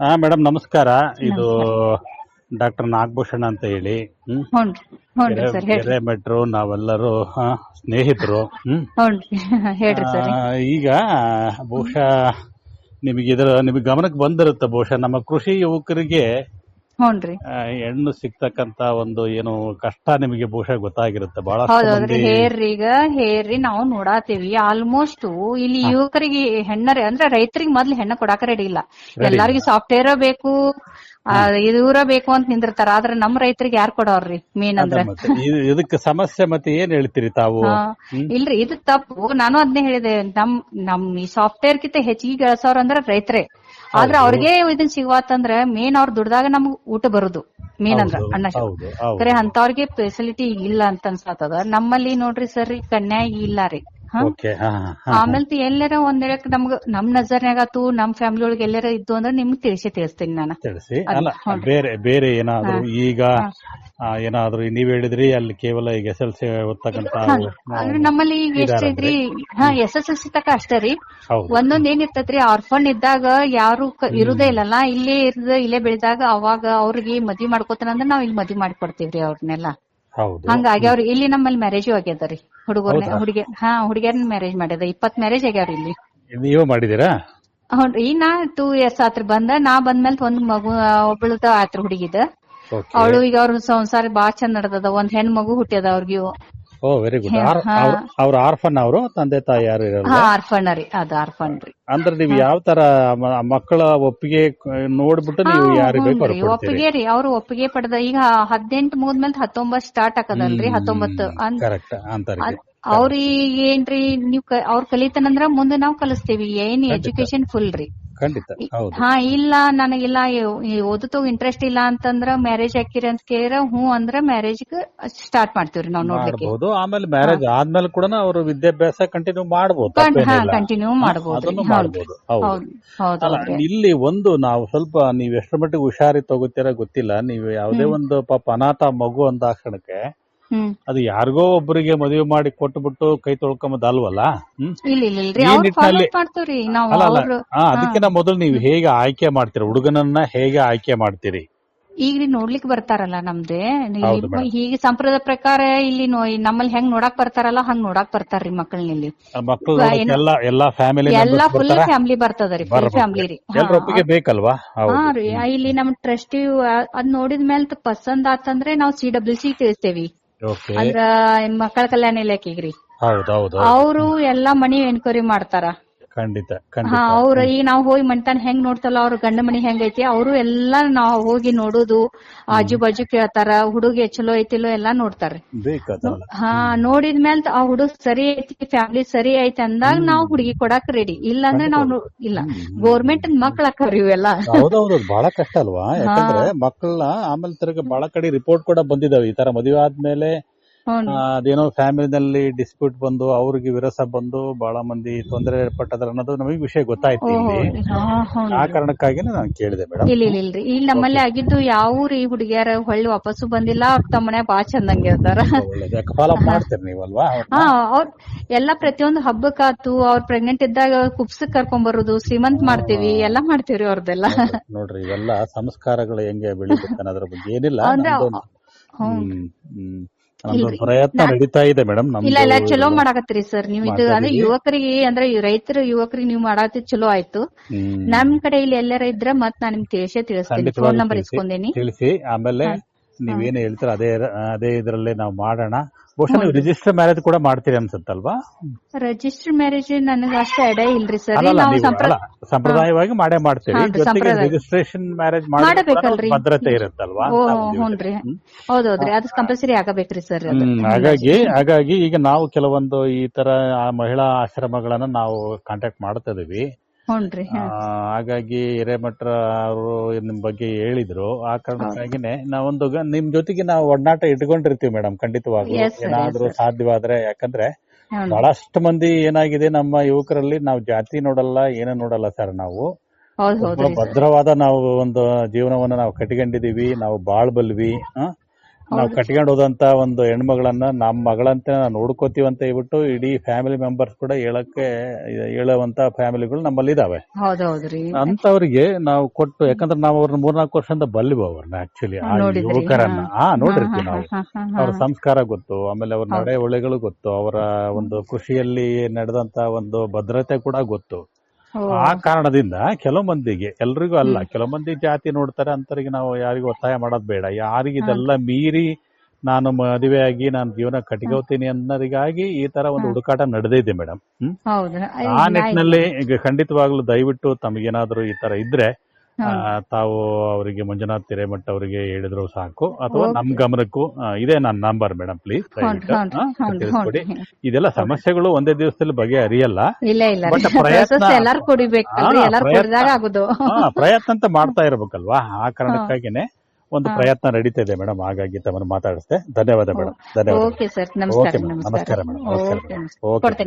ಹಾ ಮೇಡಮ್ ನಮಸ್ಕಾರ. ಇದು ನಮಸ್ಕಾರ. ಡಾಕ್ಟರ್ ನಾಗಭೂಷಣ ಅಂತ ಹೇಳಿ. ಹ್ಞೂನ್ರಿ ಹ್ಞೂನ್ರಿ ಸರ್ ಹೇಳ್ರಿ. ಹಿರೇಮೆಟ್ರು ನಾವೆಲ್ಲರೂ ಸ್ನೇಹಿತರು. ಹ್ಞೂನ್ರಿ ಹೇಳ್ರಿ ಸರ್. ಈಗ ಬಹುಶಃ ನಿಮಗೆ ಗಮನಕ್ಕೆ ಬಂದಿರುತ್ತೆ, ಬಹುಶಃ ನಮ್ಮ ಕೃಷಿ ಯುವಕರಿಗೆ ಹ್ಞೂನ್ರಿ ಹೆಣ್ಣು ಸಿಗ್ತಕ್ಕಂತ ಒಂದು ಏನು ಕಷ್ಟ ನಿಮಗೆ ಬಹುಶಃ ಗೊತ್ತಾಗಿರುತ್ತೆ. ಬಹಳಷ್ಟು ಹೌದೌದ್ರಿ. ಮಂದಿ ಹೇಳ್ರಿ ನಾವು ನೋಡಾತೀವಿ ಆಲ್ಮೋಸ್ಟ್ ಇಲ್ಲಿ ಯುವಕರಿಗೆ ಹೆಣ್ಣರಿ ಅಂದ್ರೆ ರೈತರಿಗೆ ಮೊದ್ಲು ಹೆಣ್ಣ ಕೊಡಾಕ ರೆಡಿ ಇಲ್ಲ. ಎಲ್ಲಾರ್ಗಿ ಸಾಫ್ಟ್ವೇರ್ ಬೇಕು, ಇವ್ರ ಬೇಕು ಅಂತ ನಿಂದಿರ್ತಾರ. ಆದ್ರೆ ನಮ್ ರೈತರಿಗೆ ಯಾರು ಕೊಡೋರ್ರಿ ಮೇನ್ ಅಂದ್ರ. ಮತ್ತೆ ಇದಕ್ಕೆ ಸಮಸ್ಯೆ ಮತ್ತೆ ಏನ್ ಹೇಳ್ತೀರಿ ತಾವು? ಇಲ್ರಿ ಇದು ತಪ್ಪು. ನಾನು ಅದನ್ನೇ ಹೇಳಿದೆ, ನಮ್ ಈ ಸಾಫ್ಟ್ವೇರ್ ಕಿಂತ ಹೆಚ್ಚಿಗೆ ಗಳಿಸೋರ್ ಅಂದ್ರ ರೈತರೇ. ಆದ್ರ ಅವ್ರಿಗೆ ಇದನ್ ಸಿಗುವತ್ತಂದ್ರ ಮೇನ್ ಅವ್ರ ದುಡ್ದಾಗ ನಮ್ಗ್ ಊಟ ಬರುದು ಮೇನ್ ಅಂದ್ರ ಅನ್ನ ಹೌದು ಕರೆ ಅಂತವ್ರಿಗೆ ಫೆಸಿಲಿಟಿ ಇಲ್ಲ ಅಂತ ಅನ್ಸಾತದ. ನಮ್ಮಲ್ಲಿ ನೋಡ್ರಿ ಸರ್ ಕನ್ಯಾ ಇಲ್ಲ ರೀ. ಓಕೆ. ಆಮೇಲೆ ಎಲ್ಲಾರ ಒಂದೇಳಕ್ ನಮ್ ನಜರ್ನ್ಯಾಗ ಆತು ನಮ್ ಫ್ಯಾಮಿಲಿ ಒಳಗೆ ಎಲ್ಲಾರ ಇದ್ದು ಅಂದ್ರೆ ನಿಮ್ಗೆ ತಿಳಿಸ್ತೀನಿ ನಾನು. ತಿಳಿಸಿ. ಅಲ್ಲ ಬೇರೆ ಏನಾದ್ರು ಈಗ ಏನಾದ್ರು ನೀವ್ ಹೇಳಿದ್ರಿ ಅಲ್ಲಿ ಕೇವಲ ಈಗ SLC ಓದ್ತಕ್ಕಂತ ಅಂದ್ರೆ ನಮ್ಮಲ್ಲಿ ಈಗ ಎಷ್ಟೈತ್ರಿ, SSLC ತಕ ಅಷ್ಟೇ ರೀ. ಒಂದೊಂದ್ ಏನಿರ್ತೈತ್ರಿ, ಆರ್ಫನ್ ಇದ್ದಾಗ ಯಾರು ಇರುದೇ ಇಲ್ಲಲ್ಲ, ಇಲ್ಲೇ ಬೆಳೆದಾಗ ಅವಾಗ ಅವ್ರಿಗೆ ಮದ್ವಿ ಮಾಡ್ಕೋತಾನಂದ್ರ ನಾವ್ ಇಲ್ಲಿ ಮದ್ವಿ ಮಾಡ್ಕೊಡ್ತೀವ್ರಿ ಅವ್ರನ್ನೆಲ್ಲ. ಹಂಗಾಗಿ ಅವ್ರು ಇಲ್ಲಿ ನಮ್ಮಲ್ಲಿ ಮ್ಯಾರೇಜು ಆಗ್ಯದರಿ. ಹುಡುಗಿಯರ್ನ ಮ್ಯಾರೇಜ್ ಮಾಡ್ಯದ. 20 ಮ್ಯಾರೇಜ್ ಆಗ್ಯಾವ್ರಿ ಇಲ್ಲಿ. ನೀವು ಮಾಡಿದೀರಾ? ಹ್ಞೂ. ಈಗ ನಾ 2 years ಆತ್ರಿ ನಾ ಬಂದ್ಮೇಲೆ ಒಂದ್ ಮಗು ಒಬ್ಬಳದ ಆತ್ರಿ ಹುಡುಗಿದ. ಅವಳು ಈಗ ಅವ್ರ ಸಂಸಾರ ಬಾಳ ಚಂದ ನಡ್ದದ. ಒಂದ್ ಹೆಣ್ ಮಗು ಹುಟ್ಟ್ಯದ ಅವ್ರಿಗೆ. ಓ ವೆರಿ ಗುಡ್. ಅವ್ರ ಆರ್ಫನ್ ಅವರು ತಂದೆ ತಾಯಿ ಯಾರು ಇರಲ್ಲ? ಆರ್ಫನ್ ರೀ, ಅದು ಆರ್ಫನ್ ರೀ. ಅಂದ್ರೆ ನೀವು ಯಾವ ತರ ಮಕ್ಕಳ ಒಪ್ಪಿಗೆ ನೋಡ್ಬಿಟ್ಟು ನೀವು ಯಾರು ಬೇಕು ಒಪ್ಪಿಗೆ ರೀ, ಅವ್ರು ಒಪ್ಪಿಗೆ ಪಡೆದ. ಈಗ 18 ಮುಗಿದ್ಮೇಲೆ 19 ಸ್ಟಾರ್ಟ್ ಆಕದಲ್ರಿ. 19 ಅವ್ರಿಗೆ ಏನ್ರಿ ನೀವ್ ಅವ್ರ ಕಲಿತಾನಂದ್ರ ಮುಂದೆ ನಾವ್ ಕಲಿಸ್ತೀವಿ. ಏನ್ ಎಜುಕೇಶನ್ ಫುಲ್ ರೀ. ಖಂಡಿತ. ಇಲ್ಲ ನನಗಿಲ್ಲ ಓದತು ಇಂಟ್ರೆಸ್ಟ್ ಇಲ್ಲ ಅಂತಂದ್ರ ಮ್ಯಾರೇಜ್ ಹಾಕಿರಿ ಅಂತ ಕೇಳಿರ ಹ್ಞೂ ಅಂದ್ರ ಮ್ಯಾರೇಜ್ ಸ್ಟಾರ್ಟ್ ಮಾಡ್ತೀವ್ರಿ ನಾವ್ ನೋಡ್ಲಿಕ್ಕೆ. ಆಮೇಲೆ ಮ್ಯಾರೇಜ್ ಆದ್ಮೇಲೆ ಕೂಡ ಅವರು ವಿದ್ಯಾಭ್ಯಾಸ ಕಂಟಿನ್ಯೂ ಮಾಡಬಹುದು. ಕಂಟಿನ್ಯೂ ಮಾಡಬಹುದು. ಇಲ್ಲಿ ಒಂದು ನಾವು ಸ್ವಲ್ಪ ನೀವ್ ಎಷ್ಟರ ಮಟ್ಟಿಗೆ ಹುಷಾರಿ ತಗೋತೀರ ಗೊತ್ತಿಲ್ಲ. ನೀವು ಯಾವುದೇ ಒಂದು ಪಾಪ ಅನಾಥ ಮಗು ಅಂದಾಕ್ಷಣಕ್ಕೆ ಅದು ಯಾರಿಗೋ ಒಬ್ಬರಿಗೆ ಮದುವೆ ಮಾಡಿ ಕೊಟ್ಟುಬಿಟ್ಟು ಕೈ ತೊಳ್ಕೊಂಬದ್ ಅಲ್ವಲ್ಲ. ಅದಕ್ಕಿಂತ ಮೊದಲು ನೀವು ಹೇಗೆ ಆಯ್ಕೆ ಮಾಡ್ತೀರಿ? ಹುಡುಗನನ್ನ ಹೇಗೆ ಆಯ್ಕೆ ಮಾಡ್ತೀರಿ? ಈಗ ನೋಡ್ಲಿಕ್ ಬರ್ತಾರಲ್ಲ ನಮ್ದೇ ಹೀಗೆ ಸಂಪ್ರದಾಯ ಪ್ರಕಾರ ಇಲ್ಲಿ ನಮ್ಮಲ್ಲಿ ಹೆಂಗ್ ನೋಡಾಕ್ ಬರ್ತಾರಲ್ಲ ಹಂಗ್ ನೋಡಾಕ್ ಬರ್ತಾರ್ರಿ ಮಕ್ಕಳನ್ನ. ಇಲ್ಲಿ ಎಲ್ಲಾ ಫುಲ್ ಫ್ಯಾಮಿಲಿ ಬರ್ತದರಿ, ಫುಲ್ ಫ್ಯಾಮಿಲಿ ರೀ. ಬೇಕಲ್ವಾ? ರೀ ಇಲ್ಲಿ ನಮ್ ಟ್ರಸ್ಟಿ ಅದ್ ನೋಡಿದ್ಮೇಲೆ ಪಸಂದ್ ಆತಂದ್ರೆ ನಾವ್ CWC ತಿಳಿಸ್ತೇವಿ. ಅಂದ್ರ ಮಕ್ಕಳ ಕಲ್ಯಾಣ ಇಲಾಖೆಗ್ರಿ. ಅವ್ರು ಎಲ್ಲಾ ಮನಿ ಎನ್ಕ್ವೈರಿ ಮಾಡ್ತಾರ. ಖಂಡಿತ. ಅವ್ರ ಈಗ ನಾವ್ ಹೋಗಿ ಮನಿತನ ಹೆಂಗ್ ನೋಡ್ತಲ್ಲ, ಅವ್ರ ಗಂಡ ಮನಿ ಹೆಂಗೈತಿ ಅವ್ರು ಎಲ್ಲಾ ನಾವ್ ಹೋಗಿ ನೋಡುದು, ಆಜು ಬಾಜು ಕೇಳ್ತಾರ. ಹುಡುಗಿ ಚಲೋ ಐತಿಲೋ ಎಲ್ಲಾ ನೋಡ್ತಾರ. ನೋಡಿದ್ಮೇಲೆ ಆ ಹುಡುಗ ಸರಿ ಐತಿ, ಫ್ಯಾಮಿಲಿ ಸರಿ ಐತಿ ಅಂದಾಗ ನಾವ್ ಹುಡುಗಿ ಕೊಡಾಕ್ ರೆಡಿ. ಇಲ್ಲಾಂದ್ರೆ ನಾವ್ ಇಲ್ಲ. ಗೋರ್ಮೆಂಟ್ ಮಕ್ಳ ಹಾಕವ್ರಿ ಇವೆಲ್ಲ. ಹೌದೌದು, ಬಹಳ ಕಷ್ಟ ಅಲ್ವಾ? ಯಾಕಂದ್ರೆ ಮಕ್ಕಳನ್ನ ಆಮೇಲೆ ತಿರ್ಗ ಬಹಳ ಕಡೆ ರಿಪೋರ್ಟ್ ಕೂಡ ಬಂದಿದಾವೆ. ಈ ತರ ಮದುವೆ ಆದ್ಮೇಲೆ ಅದೇನೋ ಫ್ಯಾಮಿಲಿನಲ್ಲಿ ಡಿಸ್ಪ್ಯೂಟ್ ಬಂದು ಅವ್ರಿಗೆ ವಿರಸ ಬಂದು ಬಹಳ ಮಂದಿ ತೊಂದರೆ ಪಟ್ಟದ್ರ ಅನ್ನೋದು ನಮಗೆ ವಿಷಯ ಗೊತ್ತಾಯ್ತು. ಆ ಕಾರಣಕ್ಕಾಗಿನೇ ನಾನು ಕೇಳಿದೆ ಮೇಡಮ್. ಇಲ್ರಿ ಇಲ್ಲಿ ನಮ್ಮಲ್ಲಿ ಆಗಿದ್ದು ಯಾವ್ರಿ ಹುಡುಗಿಯರ ಹೊಳ್ಳಿ ವಾಪಸ್ಸು ಬಂದಿಲ್ಲ. ಅವ್ರ ತಮ್ಮನೆ ಬಾಳ ಚಂದಂಗೆ ಇರ್ತಾರ. ಫಾಲೋ ಅಪ್ ಮಾಡ್ತೀರಿ ನೀವಲ್ವಾ? ಅವ್ರ ಎಲ್ಲಾ ಪ್ರತಿಯೊಂದು ಹಬ್ಬಕ್ಕಾತು, ಅವ್ರ ಪ್ರೆಗ್ನೆಂಟ್ ಇದ್ದಾಗ ಕುಪ್ಸಕ್ ಕರ್ಕೊಂಡ್ ಬರುದು, ಶ್ರೀಮಂತ್ ಮಾಡ್ತೀವಿ, ಎಲ್ಲಾ ಮಾಡ್ತೀವ್ರಿ ಅವ್ರದ್ದೆಲ್ಲ. ನೋಡ್ರಿ ಇವೆಲ್ಲ ಸಂಸ್ಕಾರಗಳು ಹೆಂಗೆ ಬೆಳಿಬೇಕು ಅನ್ನೋದ್ರ ಬಗ್ಗೆ ಏನಿಲ್ಲ. ಪ್ರಯತ್ನ ನಡೀತಾ ಇದೆ ಮೇಡಮ್. ಇಲ್ಲ ಚಲೋ ಮಾಡಾಕತ್ತೀರಿ ಸರ್ ನೀವು. ಇದು ಅಂದ್ರೆ ಯುವಕರಿಗೆ ಅಂದ್ರೆ ರೈತರ ಯುವಕರಿಗೆ ನೀವು ಮಾಡಾಕತ್ತಿ ಚಲೋ ಆಯ್ತು. ನಮ್ ಕಡೆ ಇಲ್ಲಿ ಎಲ್ಲಾರ ಇದ್ರ ಮತ್ ನಾನ್ ನಿಮ್ಗೆ ತಿಳಿಸ್ತೀನಿ. ಫೋನ್ ನಂಬರ್ ಇಸ್ಕೊಂಡೇನಿ, ತಿಳಿಸಿ. ಆಮೇಲೆ ನೀವೇನು ಹೇಳ್ತೀರ ಅದೇ ಇದ್ರಲ್ಲೇ ನಾವು ಮಾಡೋಣ. ಬಹುಶಃ ನೀವು ರಿಜಿಸ್ಟರ್ ಮ್ಯಾರೇಜ್ ಕೂಡ ಮಾಡ್ತೀರಿ ಅನ್ಸುತ್ತಲ್ವಾ? ರಿಜಿಸ್ಟರ್ ಮ್ಯಾರೇಜ್ ನನಗೆ ಅಷ್ಟು ಐಡಿಯಾ ಇಲ್ರಿ ಸರ್. ಸಂಪ್ರದಾಯವಾಗಿ ಮಾಡೇ ಮಾಡ್ತೀವಿ. ರಿಜಿಸ್ಟ್ರೇಷನ್ ಮ್ಯಾರೇಜ್ ಮಾಡಬೇಕಲ್ರಿ, ಭದ್ರತೆ ಇರುತ್ತಲ್ವಾ? ಹ್ಞೂನ್ರಿ, ಹೌದೌದ್ರಿ, ಅದು ಕಂಪಲ್ಸರಿ ಆಗಬೇಕ್ರಿ ಸರ್. ಹಾಗಾಗಿ ಈಗ ನಾವು ಕೆಲವೊಂದು ಈ ತರ ಮಹಿಳಾ ಆಶ್ರಮಗಳನ್ನ ನಾವು ಕಾಂಟ್ಯಾಕ್ಟ್ ಮಾಡ್ತಾ ಇದೀವಿ. ಹಾಗಾಗಿ ಹಿರೇಮಠ್ರ ಅವರು ನಿಮ್ ಬಗ್ಗೆ ಹೇಳಿದ್ರು. ಆ ಕಾರಣಕ್ಕಾಗಿನೇ ನಾವೊಂದು ನಿಮ್ ಜೊತೆಗೆ ನಾವು ಒಡನಾಟ ಇಟ್ಕೊಂಡಿರ್ತೀವಿ ಮೇಡಮ್, ಖಂಡಿತವಾಗ್ಲೂ ಏನಾದ್ರೂ ಸಾಧ್ಯವಾದ್ರೆ. ಯಾಕಂದ್ರೆ ಬಹಳಷ್ಟು ಮಂದಿ ಏನಾಗಿದೆ ನಮ್ಮ ಯುವಕರಲ್ಲಿ, ನಾವು ಜಾತಿ ನೋಡಲ್ಲ, ಏನೋ ನೋಡಲ್ಲ ಸರ್. ನಾವು ಭದ್ರವಾದ ನಾವು ಒಂದು ಜೀವನವನ್ನ ನಾವು ಕಟ್ಟಿಕೊಂಡಿದೀವಿ, ನಾವು ಬಾಳ್ಬಲ್ವಿ. ನಾವು ಕಟ್ಕೊಂಡು ಹೋದಂತ ಒಂದು ಹೆಣ್ಮಗಳನ್ನ ನಮ್ಮ ಮಗಳಂತೆ ನಾವು ನೋಡ್ಕೋತೀವಿ ಅಂತ ಹೇಳ್ಬಿಟ್ಟು ಇಡೀ ಫ್ಯಾಮಿಲಿ ಮೆಂಬರ್ಸ್ ಕೂಡ ಹೇಳುವಂತ ಫ್ಯಾಮಿಲಿಗಳು ನಮ್ಮಲ್ಲಿ ಇದಾವೆ. ಹೌದೌದ್ರಿ. ಅಂತವ್ರಿಗೆ ನಾವು ಕೊಟ್ಟು, ಯಾಕಂದ್ರೆ ನಾವು ಅವ್ರನ್ನ 3-4 ವರ್ಷದಿಂದ ಬಲ್ಲಿವ ಅವ್ರನ್ನ ಆಕ್ಚುಲಿ ಆ ಯುವಕರನ್ನ ನೋಡಿರ್ತೀವಿ ನಾವು. ಅವ್ರ ಸಂಸ್ಕಾರ ಗೊತ್ತು, ಆಮೇಲೆ ಅವ್ರ ನಡೆ ಒಳೆಗಳು ಗೊತ್ತು, ಅವರ ಒಂದು ಕೃಷಿಯಲ್ಲಿ ನಡೆದಂತ ಒಂದು ಭದ್ರತೆ ಕೂಡ ಗೊತ್ತು. ಆ ಕಾರಣದಿಂದ ಕೆಲವು ಮಂದಿಗೆ, ಎಲ್ರಿಗೂ ಅಲ್ಲ, ಕೆಲವು ಮಂದಿ ಜಾತಿ ನೋಡ್ತಾರೆ, ಅಂತರಿಗೆ ನಾವು ಯಾರಿಗೂ ಒತ್ತಾಯ ಮಾಡೋದ್ ಬೇಡ. ಯಾರಿಗೆ ಇದೆಲ್ಲ ಮೀರಿ ನಾನು ಮದುವೆಯಾಗಿ ನಾನು ಜೀವನ ಕಟ್ಕೋತೀನಿ ಅನ್ನೋರಿಗಾಗಿ ಈ ತರ ಒಂದು ಹುಡುಕಾಟ ನಡೆದಿದೆ ಮೇಡಮ್. ಆ ನಿಟ್ಟಿನಲ್ಲಿ ಈಗ ಖಂಡಿತವಾಗ್ಲೂ ದಯವಿಟ್ಟು ತಮಗೇನಾದ್ರೂ ಈ ತರ ಇದ್ರೆ ತಾವು ಅವರಿಗೆ ಮಂಜುನಾಥ್ ಹಿರೇಮಠ ಅವರಿಗೆ ಹೇಳಿದ್ರು ಸಾಕು, ಅಥವಾ ನಮ್ ಗಮನಕ್ಕೂ ಇದೆ ನನ್ನ ನಂಬರ್ ಮೇಡಮ್, ಪ್ಲೀಸ್ ತಿಳಿಸ್ಕೊಡಿ. ಇದೆಲ್ಲ ಸಮಸ್ಯೆಗಳು ಒಂದೇ ದಿವಸದಲ್ಲಿ ಬಗೆಹರಿಯಲ್ಲ. ಬಟ್ ಪ್ರಯತ್ನ ಅಂತ ಮಾಡ್ತಾ ಇರ್ಬೇಕಲ್ವಾ, ಆ ಕಾರಣಕ್ಕಾಗಿನೇ ಒಂದು ಪ್ರಯತ್ನ ನಡೀತಾ ಇದೆ ಮೇಡಮ್. ಹಾಗಾಗಿ ತಮ್ಮನ್ನು ಮಾತಾಡಿಸ್ತೆ. ಧನ್ಯವಾದ ಮೇಡಮ್. ಧನ್ಯವಾದ. ಓಕೆ ಸರ್, ನಮಸ್ಕಾರ. ನಮಸ್ಕಾರ ಮೇಡಮ್. ನಮಸ್ಕಾರ. ಓಕೆ.